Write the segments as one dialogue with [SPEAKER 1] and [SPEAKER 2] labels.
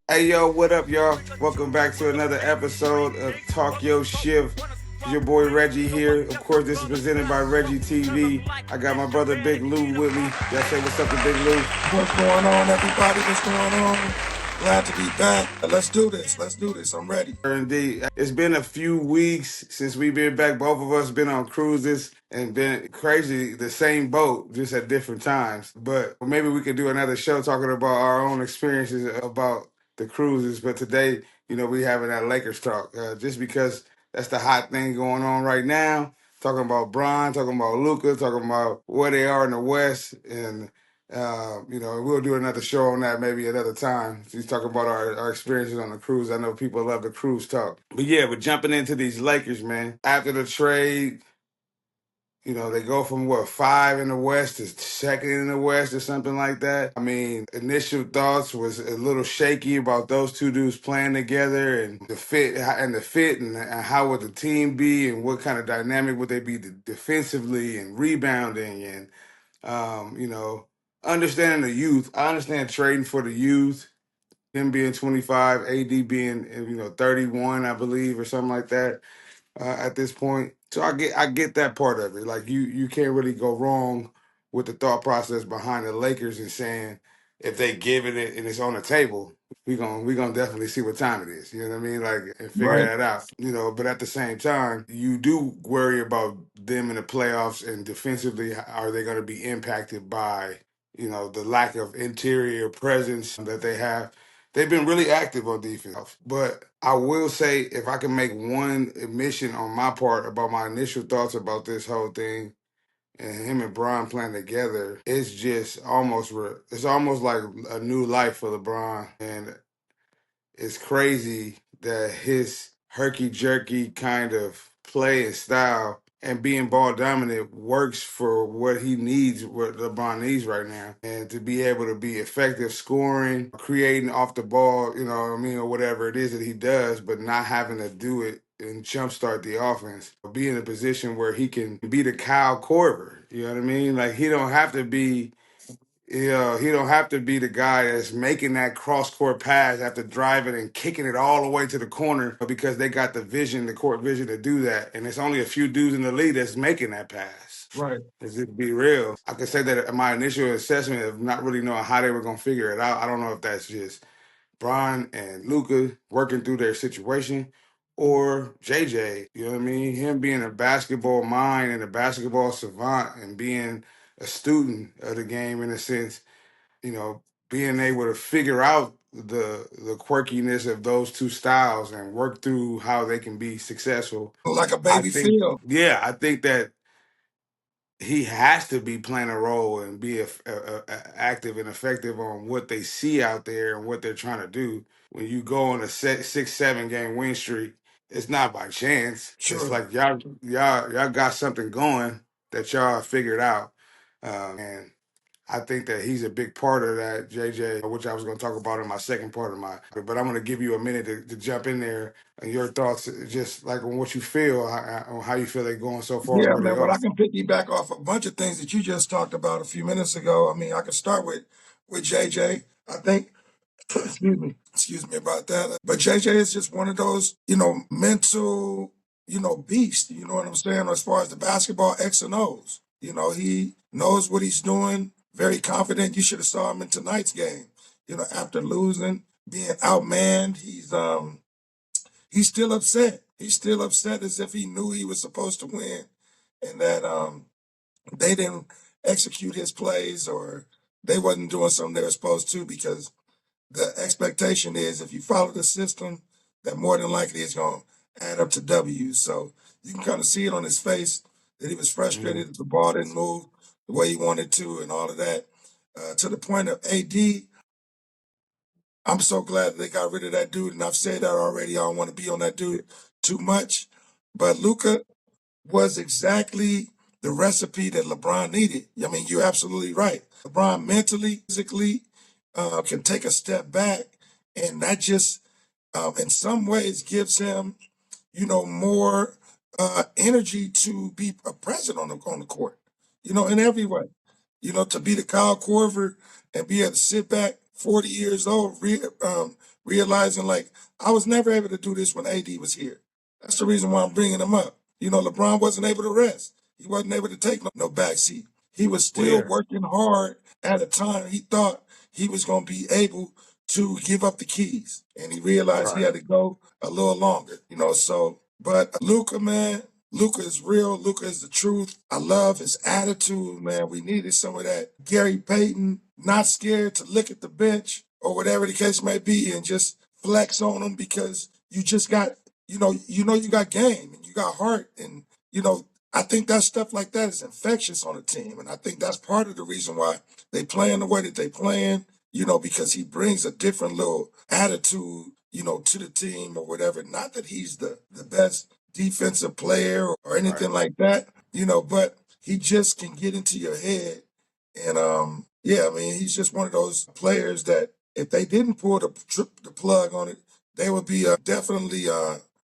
[SPEAKER 1] Hey yo, what up, y'all? Welcome back to another episode of Talk Yo Shift. It's your boy Reggie here. Of course, this is presented by Reggie TV. I got my brother Big Lou with me. Y'all say what's up to Big Lou?
[SPEAKER 2] What's going on, everybody? What's going on? Glad to be back. Let's do this. Let's do this. I'm ready.
[SPEAKER 1] Indeed. It's been a few weeks since we've been back. Both of us been on cruises and been crazy, the same boat, just at different times. But maybe we could do another show talking about our own experiences about the cruises. But today, we having that Lakers talk, just because that's the hot thing going on right now. Talking about Bron, talking about Luka, talking about where they are in the West, and we'll do another show on that maybe another time. He's talking about our experiences on the cruise. I know people love the cruise talk. But yeah, we're jumping into these Lakers, man. After the trade, they go from what, five in the West to second in the West or something like that. I mean, initial thoughts was a little shaky about those two dudes playing together and the fit and how would the team be and what kind of dynamic would they be defensively and rebounding and um, you know, understanding the youth. I understand trading for the youth, him being 25, AD being 31, I believe, or something like that at this point. So I get that part of it. Like you can't really go wrong with the thought process behind the Lakers and saying if they give it and it's on the table, we gonna definitely see what time it is. You know what I mean? Like and figure
[SPEAKER 2] Right.
[SPEAKER 1] that out. But at the same time, you do worry about them in the playoffs and defensively, are they gonna be impacted by the lack of interior presence that they have? They've been really active on defense. But I will say, if I can make one admission on my part about my initial thoughts about this whole thing and him and Brian playing together, it's just it's almost like a new life for LeBron. And it's crazy that his herky jerky kind of play and style and being ball dominant works for what he needs, what LeBron needs right now. And to be able to be effective scoring, creating off the ball, or whatever it is that he does, but not having to do it and jumpstart the offense. Be in a position where he can be the Kyle Korver. You know what I mean? Like he don't have to be he don't have to be the guy that's making that cross court pass after driving and kicking it all the way to the corner because they got the court vision to do that. And it's only a few dudes in the league that's making that pass.
[SPEAKER 2] Right.
[SPEAKER 1] Let's just be real. I could say that my initial assessment of not really knowing how they were going to figure it out, I don't know if that's just Bron and Luka working through their situation or JJ, you know what I mean? Him being a basketball mind and a basketball savant and being a student of the game in a sense, being able to figure out the quirkiness of those two styles and work through how they can be successful.
[SPEAKER 2] Like a
[SPEAKER 1] I
[SPEAKER 2] baby
[SPEAKER 1] think,
[SPEAKER 2] feel.
[SPEAKER 1] yeah, I think that he has to be playing a role and be active and effective on what they see out there and what they're trying to do. When you go on a 6, 7 game win streak, it's not by chance. It's
[SPEAKER 2] Sure.
[SPEAKER 1] like y'all got something going that y'all figured out, and I think that he's a big part of that, JJ, which I was going to talk about in my second part of my. But I'm going to give you a minute to jump in there and your thoughts, just like on what you feel, on how you feel they're going so far and
[SPEAKER 2] Yeah,
[SPEAKER 1] where they
[SPEAKER 2] man. Well,
[SPEAKER 1] are.
[SPEAKER 2] I can piggyback off a bunch of things that you just talked about a few minutes ago. I mean, I can start with JJ. I think excuse me about that. But JJ is just one of those, mental, beast. You know what I'm saying? As far as the basketball X and O's, he knows what he's doing. Very confident. You should have saw him in tonight's game. After losing, being outmanned, he's still upset. He's still upset as if he knew he was supposed to win, and that they didn't execute his plays or they wasn't doing something they were supposed to because the expectation is if you follow the system, that more than likely it's going to add up to W's. So you can kind of see it on his face that he was frustrated that the ball didn't move the way he wanted to and all of that. To the point of AD, I'm so glad they got rid of that dude. And I've said that already. I don't want to be on that dude too much. But Luca was exactly the recipe that LeBron needed. I mean, you're absolutely right. LeBron mentally, physically can take a step back, and that just, in some ways, gives him, more energy to be present on the court. In every way. To be the Kyle Korver and be able to sit back, 40 years old, realizing like I was never able to do this when AD was here. That's the reason why I'm bringing him up. LeBron wasn't able to rest. He wasn't able to take no backseat. He was
[SPEAKER 1] Well,
[SPEAKER 2] still
[SPEAKER 1] yeah,
[SPEAKER 2] working hard at a time he thought he was going to be able to give up the keys, and he realized he
[SPEAKER 1] right.
[SPEAKER 2] had to go a little longer. So, but Luka, man, Luka is real. Luka is the truth. I love his attitude, man. We needed some of that. Gary Payton, not scared to look at the bench or whatever the case may be and just flex on them because you just got, you got game and you got heart. And, I think that stuff like that is infectious on a team. And I think that's part of the reason why they playing the way that they playing, because he brings a different little attitude, to the team or whatever. Not that he's the best defensive player or
[SPEAKER 1] Right.
[SPEAKER 2] anything like that, but he just can get into your head. And yeah, I mean, he's just one of those players that if they didn't pull the plug on it, they would be definitely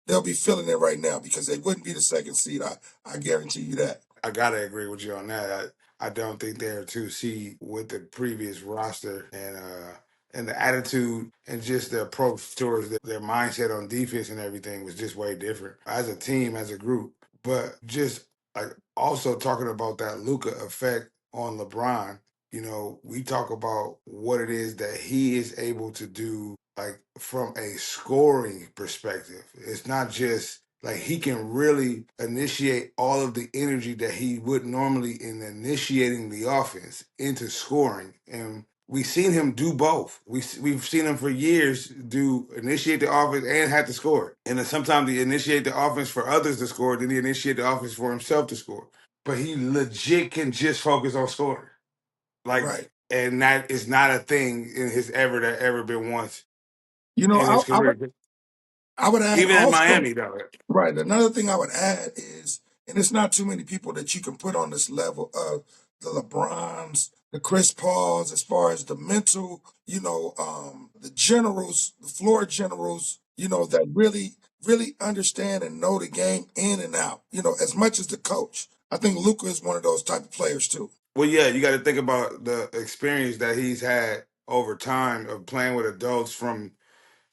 [SPEAKER 2] they'll be feeling it right now because they wouldn't be the second seed. I guarantee you that.
[SPEAKER 1] I gotta agree with you on that. I don't think they're two seed with the previous roster and the attitude and just the approach towards their mindset on defense and everything was just way different as a team, as a group. But just like also talking about that Luka effect on LeBron, we talk about what it is that he is able to do, like from a scoring perspective. It's not just like he can really initiate all of the energy that he would normally in initiating the offense into scoring. And we've seen him do both. We've seen him for years do initiate the offense and have to score. And then sometimes he initiate the offense for others to score, then he initiate the offense for himself to score. But he legit can just focus on scoring. Like,
[SPEAKER 2] Right.
[SPEAKER 1] and that is not a thing in his ever been once
[SPEAKER 2] You know,
[SPEAKER 1] in his
[SPEAKER 2] I would
[SPEAKER 1] career.
[SPEAKER 2] I would add
[SPEAKER 1] Even in
[SPEAKER 2] also.
[SPEAKER 1] Miami, though.
[SPEAKER 2] Right. Another thing I would add is, and it's not too many people that you can put on this level of the LeBrons, the Chris Pauls, as far as the mental, the generals, the floor generals, that really, really understand and know the game in and out, as much as the coach. I think Luka is one of those type of players too.
[SPEAKER 1] Well, yeah, you got to think about the experience that he's had over time of playing with adults from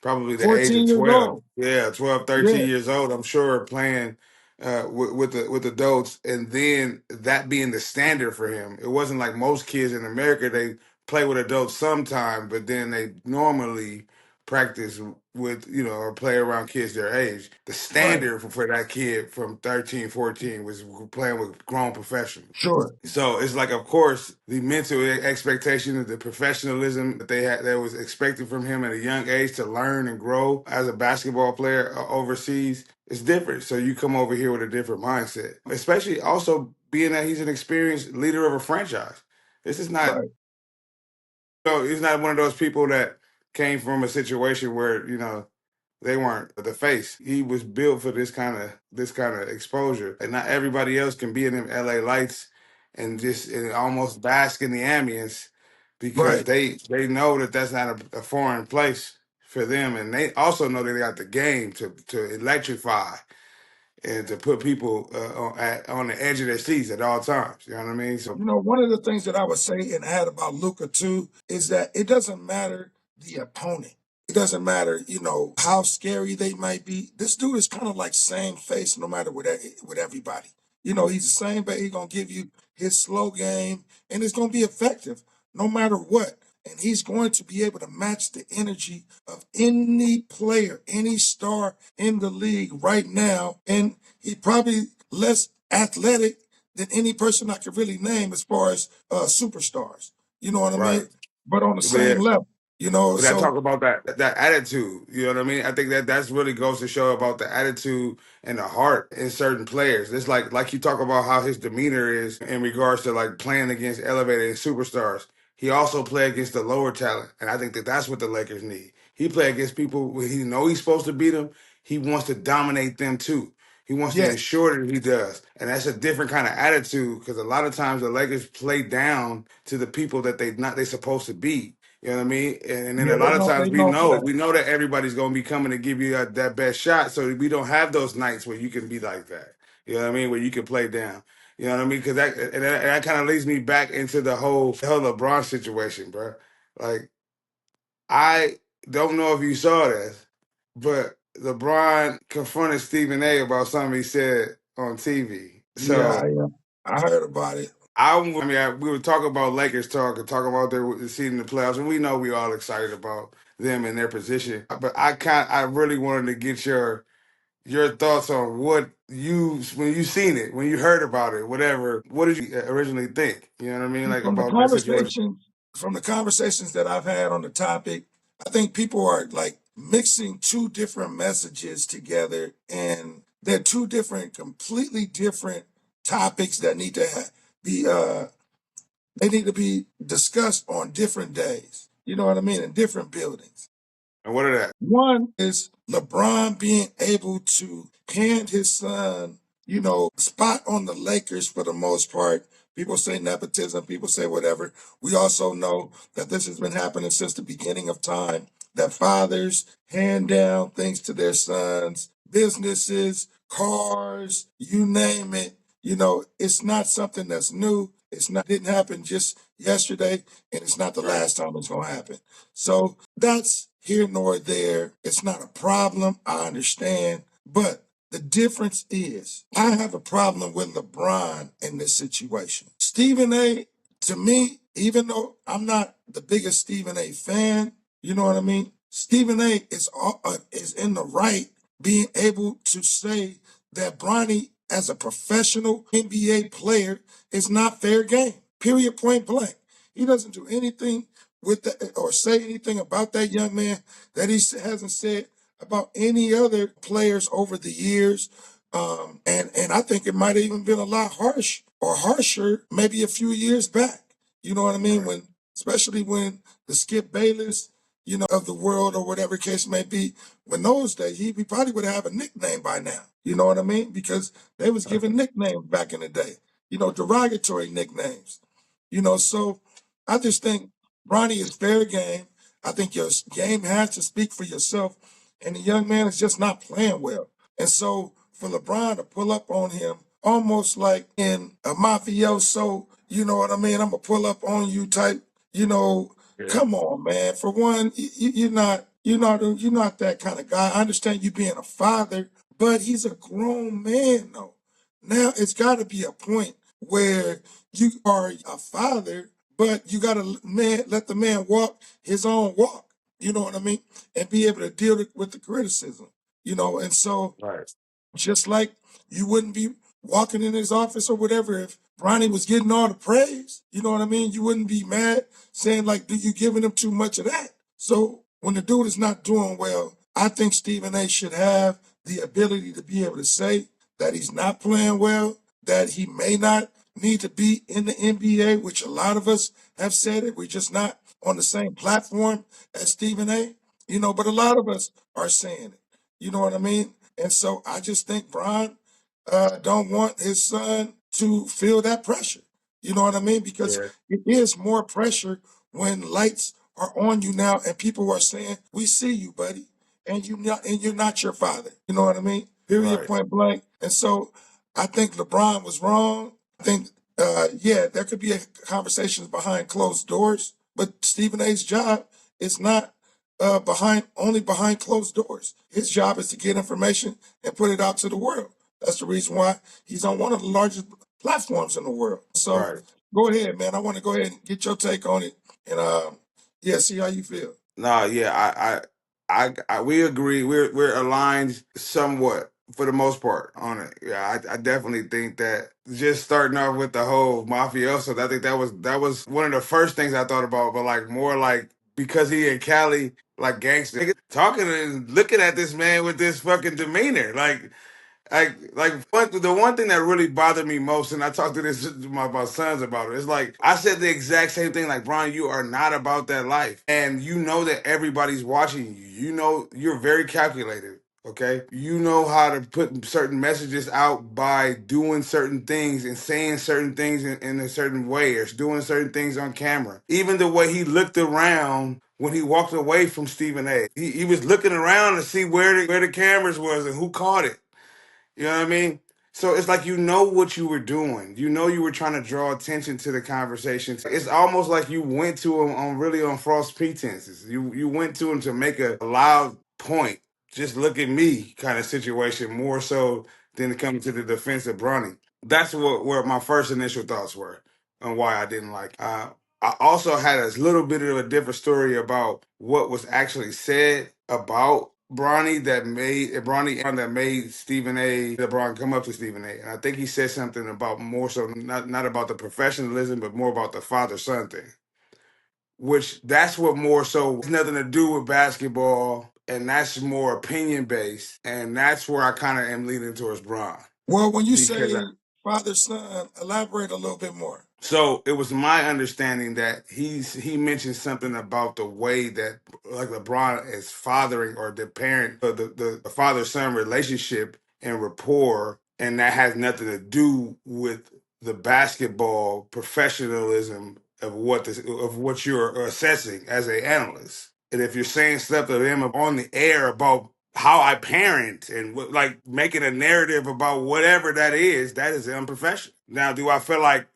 [SPEAKER 1] probably the age of
[SPEAKER 2] 14 years
[SPEAKER 1] 12.
[SPEAKER 2] old.
[SPEAKER 1] Yeah, 12,
[SPEAKER 2] Yeah.
[SPEAKER 1] 13 years old. I'm sure playing with adults and then that being the standard for him. It wasn't like most kids in America, they play with adults sometime, but then they normally practice with, or play around kids their age. The
[SPEAKER 2] Right.
[SPEAKER 1] standard for that kid from 13, 14 was playing with grown professionals.
[SPEAKER 2] Sure.
[SPEAKER 1] So it's like, of course, the mental expectation, the professionalism that they had, that was expected from him at a young age to learn and grow as a basketball player overseas is different. So you come over here with a different mindset, especially also being that he's an experienced leader of a franchise. This is not,
[SPEAKER 2] Right.
[SPEAKER 1] he's not one of those people that came from a situation where, they weren't the face. He was built for this kind of exposure, and not everybody else can be in them LA lights and almost bask in the ambience because
[SPEAKER 2] Right.
[SPEAKER 1] they know that that's not a foreign place for them, and they also know that they got the game to electrify and to put people on the edge of their seats at all times. You know what I mean? So
[SPEAKER 2] One of the things that I would say and add about Luca too is that it doesn't matter the opponent. It doesn't matter, how scary they might be. This dude is kind of like same face no matter with everybody. He's the same, but he's gonna give you his slow game, and it's gonna be effective no matter what. And he's going to be able to match the energy of any player, any star in the league right now. And he probably less athletic than any person I could really name as far as superstars. You know what I mean?
[SPEAKER 1] right.
[SPEAKER 2] But on the
[SPEAKER 1] But yeah,
[SPEAKER 2] same level,
[SPEAKER 1] but I
[SPEAKER 2] so
[SPEAKER 1] talk about that attitude. You know what I mean? I think that's really goes to show about the attitude and the heart in certain players. It's like you talk about how his demeanor is in regards to like playing against elevated superstars. He also play against the lower talent, and I think that's what the Lakers need. He play against people when he know he's supposed to beat them. He wants to dominate them too. He wants to
[SPEAKER 2] yes,
[SPEAKER 1] ensure that he does, and that's a different kind of attitude because a lot of times the Lakers play down to the people that they supposed to be. You know what I mean? And then a
[SPEAKER 2] yeah,
[SPEAKER 1] lot of
[SPEAKER 2] they
[SPEAKER 1] times we
[SPEAKER 2] know for
[SPEAKER 1] know
[SPEAKER 2] that.
[SPEAKER 1] we know that everybody's gonna be coming to give you that best shot. So we don't have those nights where you can be like that. You know what I mean? Where you can play down. You know what I mean? Because that kind of leads me back into the whole LeBron situation, bro. Like don't know if you saw this, but LeBron confronted Stephen A about something he said on TV.
[SPEAKER 2] Yeah,
[SPEAKER 1] So
[SPEAKER 2] I heard about it.
[SPEAKER 1] we were talking about Lakers talk and talking about their seed in the playoffs, and we know we all excited about them and their position. But I really wanted to get your thoughts on what you when you seen it, when you heard about it, whatever. What did you originally think? You know what I mean, like
[SPEAKER 2] From the
[SPEAKER 1] about that situation.
[SPEAKER 2] conversations that I've had on the topic, I think people are like mixing two different messages together, and they're two different, completely different topics that need to be they need to be discussed on different days. You know what I mean? In different buildings.
[SPEAKER 1] And what are that?
[SPEAKER 2] One is LeBron being able to hand his son, spot on the Lakers for the most part. People say nepotism, people say whatever. We also know that this has been happening since the beginning of time, that fathers hand down things to their sons, businesses, cars, you name it. It's not something that's new. Didn't happen just yesterday, and it's not the last time it's going to happen. So that's here nor there. It's not a problem. I understand. But the difference is I have a problem with LeBron in this situation. Stephen A, to me, even though I'm not the biggest Stephen A fan, you know what I mean? Stephen A is in the right being able to say that Bronny, as a professional NBA player, is not fair game. Period, point blank. He doesn't do anything with that or say anything about that young man that he hasn't said about any other players over the years. And I think it might have even been a lot harsher maybe a few years back. You know what I mean?
[SPEAKER 1] Right.
[SPEAKER 2] Especially when the Skip Bayless, of the world or whatever case may be, when those days, he probably would have a nickname by now. You know what I mean? Because they was giving nicknames back in the day, derogatory nicknames. So I just think Bronny is fair game. I think your game has to speak for yourself, and the young man is just not playing well. And so for LeBron to pull up on him almost like in a mafioso, you know what I mean? I'm gonna pull up on you type, you know,
[SPEAKER 1] Yeah.
[SPEAKER 2] come on, man. For one, you're not that kind of guy. I understand you being a father, but he's a grown man though. Now it's gotta be a point where you are a father, but you gotta let the man walk his own walk. You know what I mean? And be able to deal with the criticism. And so
[SPEAKER 1] Right.
[SPEAKER 2] just like you wouldn't be walking in his office or whatever if Bronny was getting all the praise. You know what I mean? You wouldn't be mad saying like, "Do you giving him too much of that?" So when the dude is not doing well, I think Stephen A should have the ability to be able to say that he's not playing well, that he may not need to be in the NBA, which a lot of us have said it. We're just not on the same platform as Stephen A. But a lot of us are saying it. You know what I mean? And so I just think Brian don't want his son to feel that pressure. You know what I mean? Because
[SPEAKER 1] Yeah.
[SPEAKER 2] it is more pressure when lights are on you now and people are saying, "We see you, buddy," and you're not your father. You know what I mean? Period,
[SPEAKER 1] Right.
[SPEAKER 2] point blank. And so I think LeBron was wrong. I think yeah, there could be conversations behind closed doors, but Stephen A's job is not behind closed doors. His job is to get information and put it out to the world. That's the reason why he's on one of the largest platforms in the world. So
[SPEAKER 1] Right.
[SPEAKER 2] go ahead, man. I want to go ahead and get your take on it, and yeah, see how you feel.
[SPEAKER 1] No, yeah, we agree. We're aligned somewhat for the most part on it. Yeah, I definitely think that just starting off with the whole mafioso, I think that was one of the first things I thought about. But like more like because he in Cali, like gangster, niggas talking and looking at this man with this fucking demeanor, the one thing that really bothered me most, and I talked to this to my sons about it. It's like I said the exact same thing. Like Brian, you are not about that life, and you know that everybody's watching you. You know you're very calculated. Okay, you know how to put certain messages out by doing certain things and saying certain things in a certain way, or doing certain things on camera. Even the way he looked around when he walked away from Stephen A. He was looking around to see where the cameras was and who caught it. You know what I mean? So it's like you know what you were doing. You know you were trying to draw attention to the conversation. It's almost like you went to him on really on false pretenses. You went to him to make a loud point. Just look at me kind of situation more so than coming to the defense of Bronny. That's what where my first initial thoughts were on why I didn't like. I also had a little bit of a different story about what was actually said about Bronny that made Stephen A. LeBron come up to Stephen A. And I think he said something about more so not about the professionalism, but more about the father son thing. Which that's what more so has nothing to do with basketball, and that's more opinion based, and that's where I kind of am leaning towards Bron
[SPEAKER 2] Well, when you
[SPEAKER 1] because
[SPEAKER 2] say father son, elaborate a little bit more.
[SPEAKER 1] so it was my understanding that he mentioned something about the way that like LeBron is fathering or the parent the father son relationship and rapport, and that has nothing to do with the basketball professionalism of what you're assessing as an analyst. And if you're saying stuff to them on the air about how I parent and like making a narrative about whatever that is unprofessional. Now, do I feel like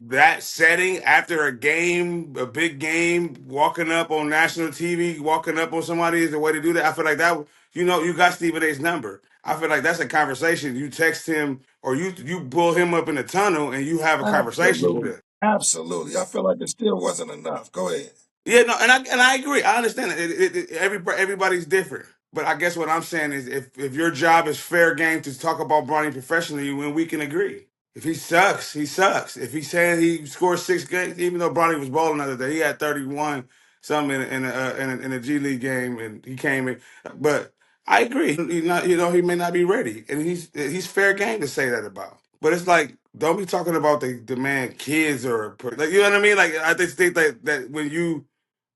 [SPEAKER 1] that setting after a game, a big game, walking up on national TV, walking up on somebody is the way to do that? I feel like that, you got Stephen A's number. I feel like that's a conversation. You text him or you pull him up in the tunnel and you have a conversation with
[SPEAKER 2] Absolutely.
[SPEAKER 1] him.
[SPEAKER 2] Absolutely. I feel like it still wasn't enough. Go ahead.
[SPEAKER 1] Yeah, no, and I agree. I understand it. Everybody's different. But I guess what I'm saying is, if your job is fair game to talk about Bronny professionally, when we can agree. If he sucks, he sucks. If he's saying he scored 6 games, even though Bronny was balling the other day, he had 31 something in a G League game, and he came in. But I agree. He's not, he may not be ready, and he's fair game to say that about. But it's like, don't be talking about the man kids or like, you know what I mean. Like I just think that when you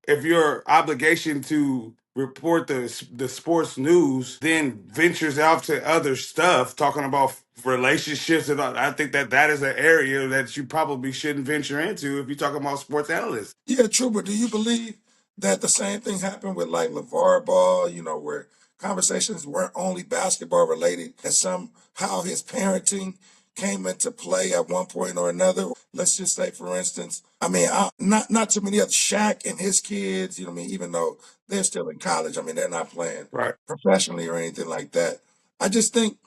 [SPEAKER 1] if your obligation to report the sports news then ventures out to other stuff talking about relationships and all, I think that is an area that you probably shouldn't venture into if you're talking about sports analysts.
[SPEAKER 2] Yeah, true. But do you believe that the same thing happened with like LeVar Ball, where conversations weren't only basketball related, that somehow his parenting came into play at one point or another? Let's just say, for instance, I mean, not too many other Shaq and his kids, what I mean, even though they're still in college, I mean, they're not playing
[SPEAKER 1] Right.
[SPEAKER 2] professionally or anything like that. I just think,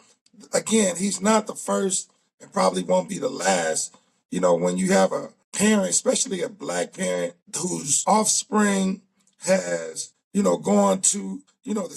[SPEAKER 2] again, he's not the first and probably won't be the last. When you have a parent, especially a black parent, whose offspring has, gone to, the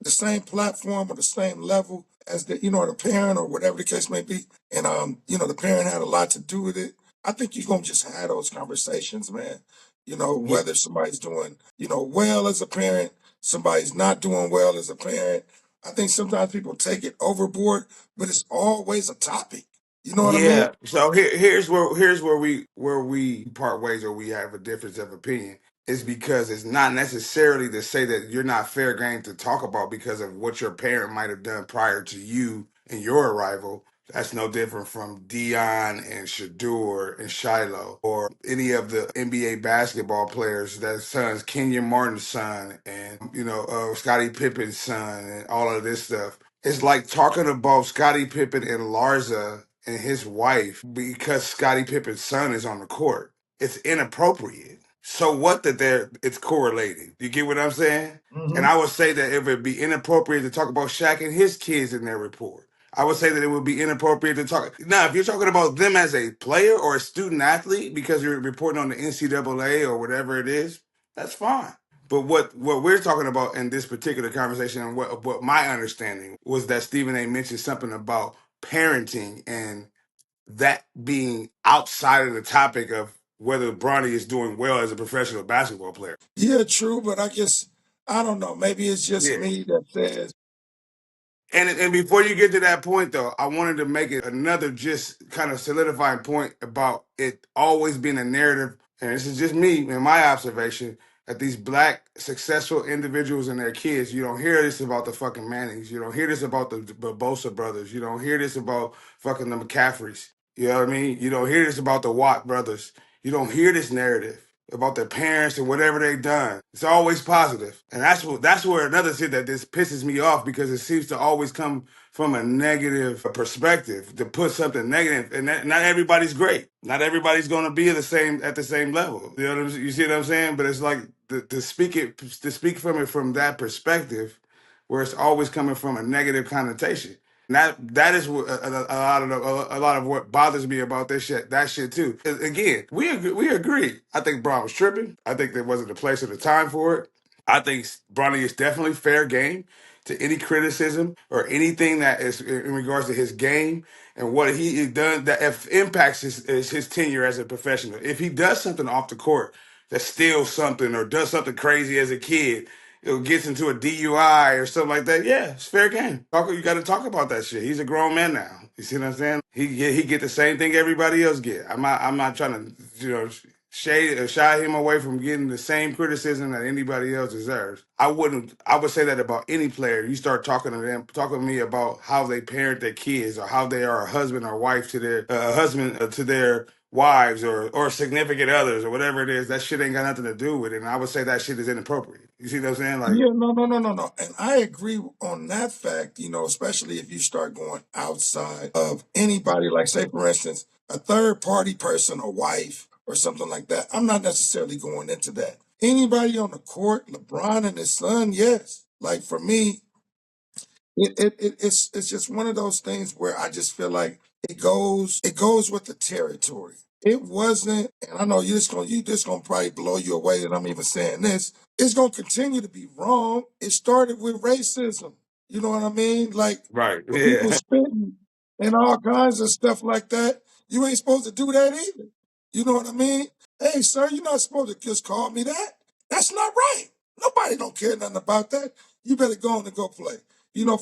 [SPEAKER 2] same platform or the same level as the parent or whatever the case may be. And, the parent had a lot to do with it. I think you're going to just have those conversations, man.
[SPEAKER 1] Yeah,
[SPEAKER 2] Whether somebody's doing, well as a parent, somebody's not doing well as a parent. I think sometimes people take it overboard, but it's always a topic. You know what I mean?
[SPEAKER 1] yeah. So here's where we part ways or we have a difference of opinion is because it's not necessarily to say that you're not fair game to talk about because of what your parent might have done prior to you and your arrival. That's no different from Dion and Shador and Shiloh or any of the NBA basketball players. That sons, Kenyon Martin's son, and Scottie Pippen's son, and all of this stuff. It's like talking about Scottie Pippen and Larsa and his wife because Scottie Pippen's son is on the court. It's inappropriate. So what that it's correlating. You get what I'm saying? And
[SPEAKER 2] Hmm.
[SPEAKER 1] I would say that if it'd be inappropriate to talk about Shaq and his kids in their report, I would say that it would be inappropriate to talk. Now, if you're talking about them as a player or a student athlete because you're reporting on the NCAA or whatever it is, that's fine. But what we're talking about in this particular conversation, and what my understanding was that Stephen A. mentioned something about parenting and that being outside of the topic of whether Bronny is doing well as a professional basketball player.
[SPEAKER 2] Yeah, true. But I guess, I don't know. Maybe it's just
[SPEAKER 1] Yeah.
[SPEAKER 2] me that says,
[SPEAKER 1] And before you get to that point, though, I wanted to make it another just kind of solidifying point about it always being a narrative. And this is just me and my observation that these black successful individuals and their kids, you don't hear this about the fucking Mannings. You don't hear this about the Bosa brothers. You don't hear this about fucking the McCaffreys. You know what I mean? You don't hear this about the Watt brothers. You don't hear this narrative. about their parents and whatever they've done. It's always positive. And that's where another shit that this pisses me off, because it seems to always come from a negative perspective, to put something negative, and not everybody's great. Not everybody's going to be at the same level. You know what you see what I'm saying? But it's like to speak from it from that perspective, where it's always coming from a negative connotation. That is what a lot of what bothers me about this shit. That shit too. Again, we agree. I think Braun was tripping. I think there wasn't the place or the time for it. I think Bronny is definitely fair game to any criticism or anything that is in regards to his game and what he has done that impacts his tenure as a professional. If he does something off the court that steals something or does something crazy as a kid, it gets into a DUI or something like that, yeah, it's fair game. You got to talk about that shit. He's a grown man now. You see what I'm saying? He get the same thing everybody else get. I'm not trying to shade or shy him away from getting the same criticism that anybody else deserves. I would say that about any player. You start talking to me about how they parent their kids or how they are a husband or wife to their husband to their wives or significant others or whatever it is. That shit ain't got nothing to do with it. And I would say that shit is inappropriate. You see what I'm saying? Like,
[SPEAKER 2] Yeah, no, no, no, no, no. And I agree on that fact, especially if you start going outside of anybody, like, say, for instance, a third party person, a wife or something like that. I'm not necessarily going into that. Anybody on the court, LeBron and his son, yes. Like, for me, it's just one of those things where I just feel like it goes with the territory. It wasn't, and I know you just gonna probably blow you away that I'm even saying this. It's gonna continue to be wrong. It started with racism. You know what I mean? Like,
[SPEAKER 1] right.
[SPEAKER 2] for people
[SPEAKER 1] Yeah.
[SPEAKER 2] spitting and all kinds of stuff like that. You ain't supposed to do that either. You know what I mean? Hey, sir, you're not supposed to just call me that. That's not right. Nobody don't care nothing about that. You better go on and go play.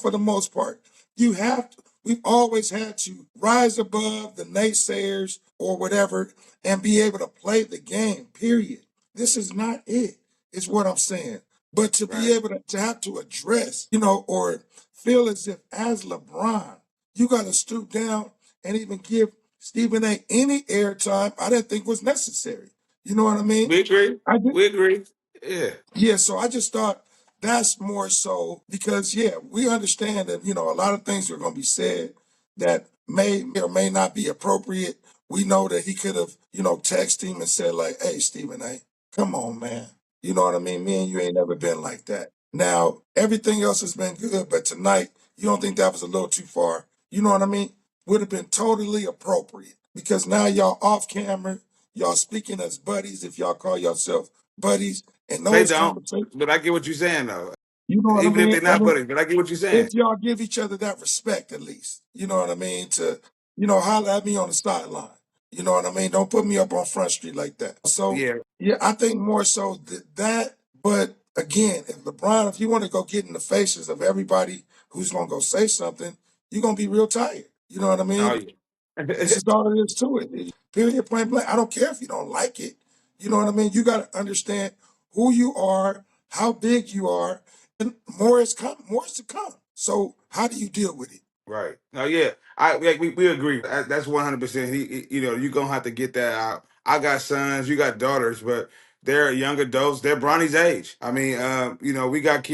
[SPEAKER 2] For the most part. We've always had to rise above the naysayers or whatever and be able to play the game, period. This is not it, is what I'm saying. But to be
[SPEAKER 1] Right.
[SPEAKER 2] able to have to address, or feel as if as LeBron, you got to stoop down and even give Stephen A any airtime, I didn't think was necessary. You know what I mean?
[SPEAKER 1] We agree.
[SPEAKER 2] I did.
[SPEAKER 1] We agree. Yeah.
[SPEAKER 2] Yeah, so I just thought that's more so because, yeah, we understand that, a lot of things are going to be said that may or may not be appropriate. We know that he could have, texted him and said, like, hey, Stephen A, come on, man. You know what I mean? Me and you ain't never been like that. Now, everything else has been good, but tonight, you don't think that was a little too far? You know what I mean? Would have been totally appropriate because now y'all off camera, y'all speaking as buddies, if y'all call yourself buddies, and
[SPEAKER 1] They
[SPEAKER 2] those
[SPEAKER 1] don't.
[SPEAKER 2] conversations,
[SPEAKER 1] But I get what you're saying though.
[SPEAKER 2] you know what I
[SPEAKER 1] Even if
[SPEAKER 2] mean?
[SPEAKER 1] they're not buddies, but I get what you're saying.
[SPEAKER 2] If y'all give each other that respect at least, you know what I mean? To, holler at me on the sideline. You know what I mean? Don't put me up on Front Street like that. So,
[SPEAKER 1] Yeah.
[SPEAKER 2] yeah, I think more so that, but again, if you want to go get in the faces of everybody who's going to go say something, you're going to be real tired. You know what I
[SPEAKER 1] Oh
[SPEAKER 2] mean?
[SPEAKER 1] yeah.
[SPEAKER 2] It's just all it is to it. Period, point blank. I don't care if you don't like it. You know what I mean? You got to understand who you are, how big you are, and more is to come. So how do you deal with it?
[SPEAKER 1] Right. No, yeah. We agree. That's 100%. You're gonna have to get that out. I got sons, you got daughters, but they're young adults. They're Bronny's age. I mean, we got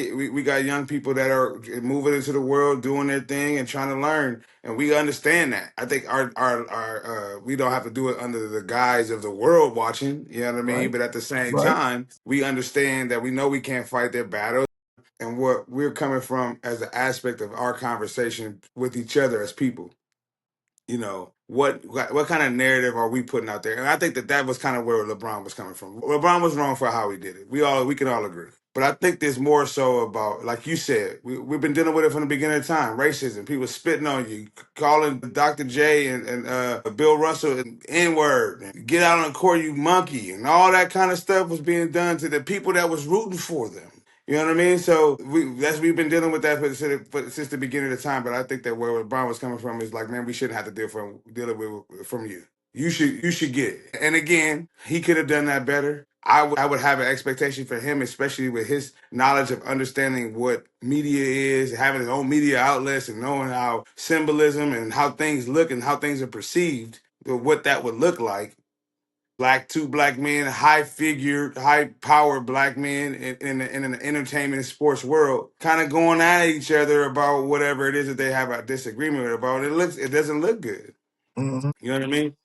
[SPEAKER 1] young people that are moving into the world, doing their thing and trying to learn, and we understand that. I think our we don't have to do it under the guise of the world watching. You know what I mean?
[SPEAKER 2] Right,
[SPEAKER 1] But at the same
[SPEAKER 2] right.
[SPEAKER 1] time, we understand that we know we can't fight their battles and what we're coming from as an aspect of our conversation with each other as people. What kind of narrative are we putting out there? And I think that was kind of where LeBron was coming from. LeBron was wrong for how he did it. We can all agree. But I think there's more so about, like you said, we've been dealing with it from the beginning of time. Racism, people spitting on you, calling Dr. J and Bill Russell an N-word, and get out on the court, you monkey, and all that kind of stuff was being done to the people that was rooting for them. You know what I mean? So we've been dealing with that since the beginning of the time. But I think that where Brian was coming from is like, man, we shouldn't have to deal with from you. You should get it. And again, he could have done that better. I would have an expectation for him, especially with his knowledge of understanding what media is, having his own media outlets, and knowing how symbolism and how things look and how things are perceived, what that would look like. two black men, high figured, high powered black men in an entertainment and sports world, kind of going at each other about whatever it is that they have a disagreement about. It doesn't look good.
[SPEAKER 2] Hmm.
[SPEAKER 1] You know what I mean?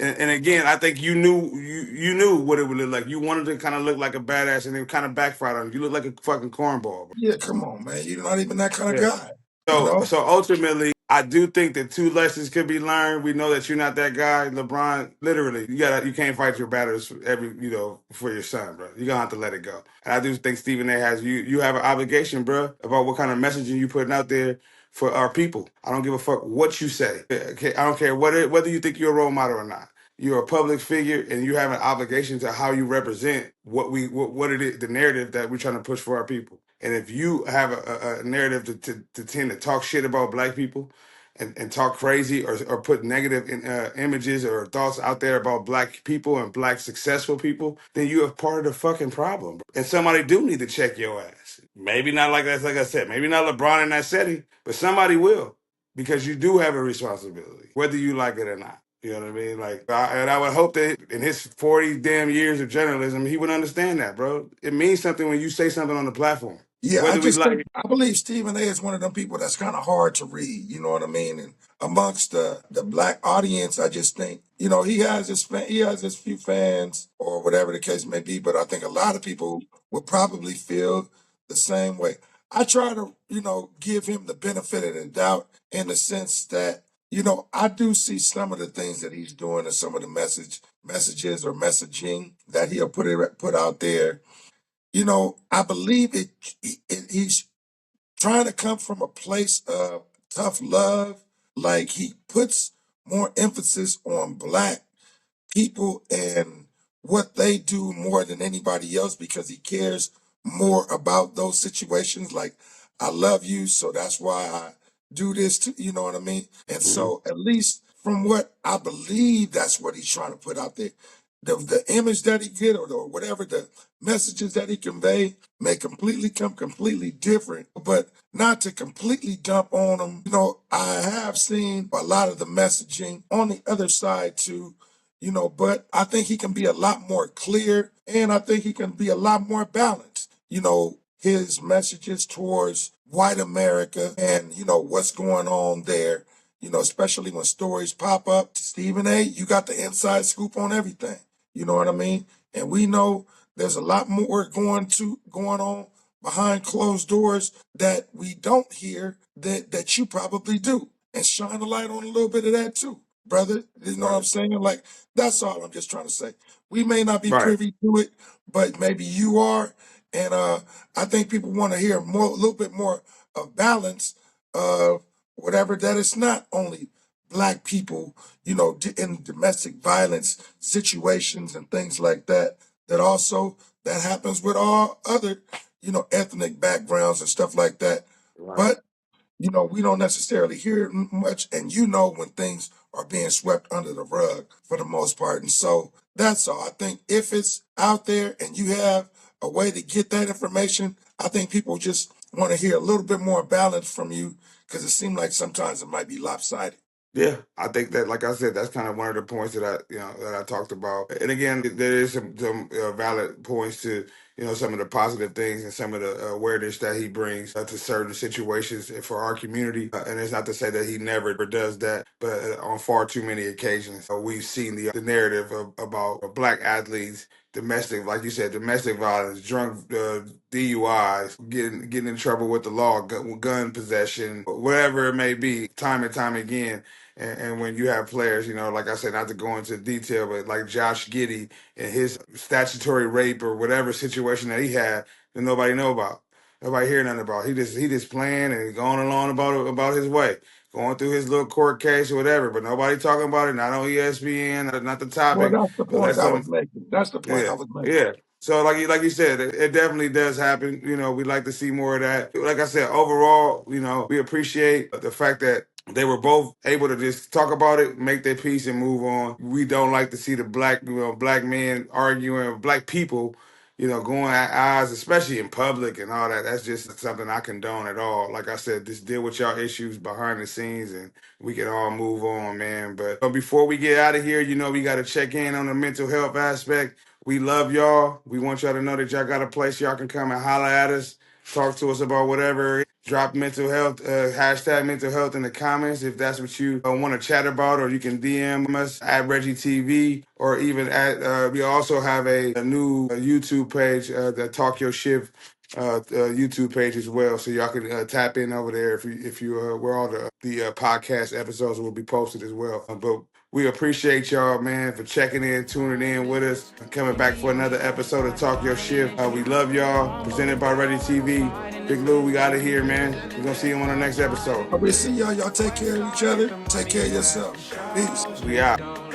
[SPEAKER 1] And again, I think you knew what it would look like. You wanted to kind of look like a badass, and it kind of backfired on you. You look like a fucking cornball, bro.
[SPEAKER 2] Yeah, come on, man. You're not even that kind of
[SPEAKER 1] Yeah.
[SPEAKER 2] guy, you
[SPEAKER 1] So
[SPEAKER 2] know?
[SPEAKER 1] so ultimately, I do think that two lessons could be learned. We know that you're not that guy, LeBron. Literally, you can't fight your battles for your son, bro. You're gonna have to let it go. And I do think Stephen A. has you have an obligation, bro, about what kind of messaging you putting out there for our people. I don't give a fuck what you say. Okay, I don't care whether you think you're a role model or not. You're a public figure, and you have an obligation to how you represent what it is, the narrative that we're trying to push for our people. And if you have a narrative to tend to talk shit about black people and talk crazy or put negative images or thoughts out there about black people and black successful people, then you are part of the fucking problem. Bro. And somebody do need to check your ass. Maybe not like that's like I said, maybe not LeBron in that setting, but somebody will because you do have a responsibility, whether you like it or not. You know what I mean? And I would hope that in his 40 damn years of journalism, he would understand that, bro. It means something when you say something on the platform.
[SPEAKER 2] Yeah, I
[SPEAKER 1] Whether we
[SPEAKER 2] just think
[SPEAKER 1] like
[SPEAKER 2] I believe Stephen A. is one of them people that's kind of hard to read. You know what I mean? And amongst the black audience, I just think he has he has his few fans or whatever the case may be. But I think a lot of people would probably feel the same way. I try to give him the benefit of the doubt in the sense that I do see some of the things that he's doing and some of the messages or messaging that he'll put out there. I believe he's trying to come from a place of tough love. Like he puts more emphasis on black people and what they do more than anybody else because he cares more about those situations. Like, I love you, so that's why I do this to you know what I mean? And
[SPEAKER 1] Mhm.
[SPEAKER 2] so at least from what I believe that's what he's trying to put out there. The image that he get or whatever the messages that he convey may completely come completely different, but not to completely dump on him. I have seen a lot of the messaging on the other side too, but I think he can be a lot more clear and I think he can be a lot more balanced. His messages towards white America and, what's going on there, especially when stories pop up. Stephen A., you got the inside scoop on everything. You know what I mean? And we know there's a lot more going on behind closed doors that we don't hear that you probably do. And shine a light on a little bit of that too, brother. You know what I'm
[SPEAKER 1] Right.
[SPEAKER 2] saying? Like, that's all I'm just trying to say. We may not be
[SPEAKER 1] Right.
[SPEAKER 2] privy to it, but maybe you are. And I think people want to hear a little bit more of balance of whatever that it's not only black people, in domestic violence situations and things like that, that also that happens with all other, ethnic backgrounds and stuff like that.
[SPEAKER 1] Right.
[SPEAKER 2] But we don't necessarily hear it much, and when things are being swept under the rug for the most part. And so that's all. I think if it's out there and you have a way to get that information, I think people just want to hear a little bit more balance from you because it seems like sometimes it might be lopsided.
[SPEAKER 1] Yeah, I think that, like I said, that's kind of one of the points that I talked about. And again, there is some valid points to some of the positive things and some of the awareness that he brings to certain situations for our community. And it's not to say that he never does that, but on far too many occasions, we've seen the narrative about black athletes. Domestic, like you said, domestic violence, drunk DUIs, getting in trouble with the law, gun possession, whatever it may be, time and time again. And when you have players, like I said, not to go into detail, but like Josh Giddey and his statutory rape or whatever situation that he had that nobody know about, nobody hear nothing about. He just playing and going along about his way, going through his little court case or whatever. But nobody talking about it. Not on ESPN, not the
[SPEAKER 2] Well,
[SPEAKER 1] topic.
[SPEAKER 2] that's the
[SPEAKER 1] But let
[SPEAKER 2] point I was
[SPEAKER 1] some
[SPEAKER 2] making. That's the point I
[SPEAKER 1] yeah,
[SPEAKER 2] was making.
[SPEAKER 1] yeah. So like you said, it definitely does happen. We'd like to see more of that. Like I said, overall, we appreciate the fact that they were both able to just talk about it, make their peace, and move on. We don't like to see the black men arguing, black people going at eyes, especially in public and all that. That's just something I condone at all. Like I said, just deal with y'all issues behind the scenes and we can all move on, man. But before we get out of here, we got to check in on the mental health aspect. We love y'all. We want y'all to know that y'all got a place y'all can come and holler at us, talk to us about whatever. Drop mental health, hashtag mental health in the comments if that's what you want to chat about, or you can DM us at Reggie TV, or even we also have a new YouTube page, the Talk Your Shift YouTube page as well, so y'all can tap in over there if you where all the podcast episodes will be posted as well. But we appreciate y'all, man, for checking in, tuning in with us, coming back for another episode of Talk Your Shift. We love y'all. Presented by Ready TV. Big Lou, we out of here, man. We're gonna see you on the next episode.
[SPEAKER 2] Hope we see y'all. Y'all take care of each other. Take care of yourself. Peace.
[SPEAKER 1] We out.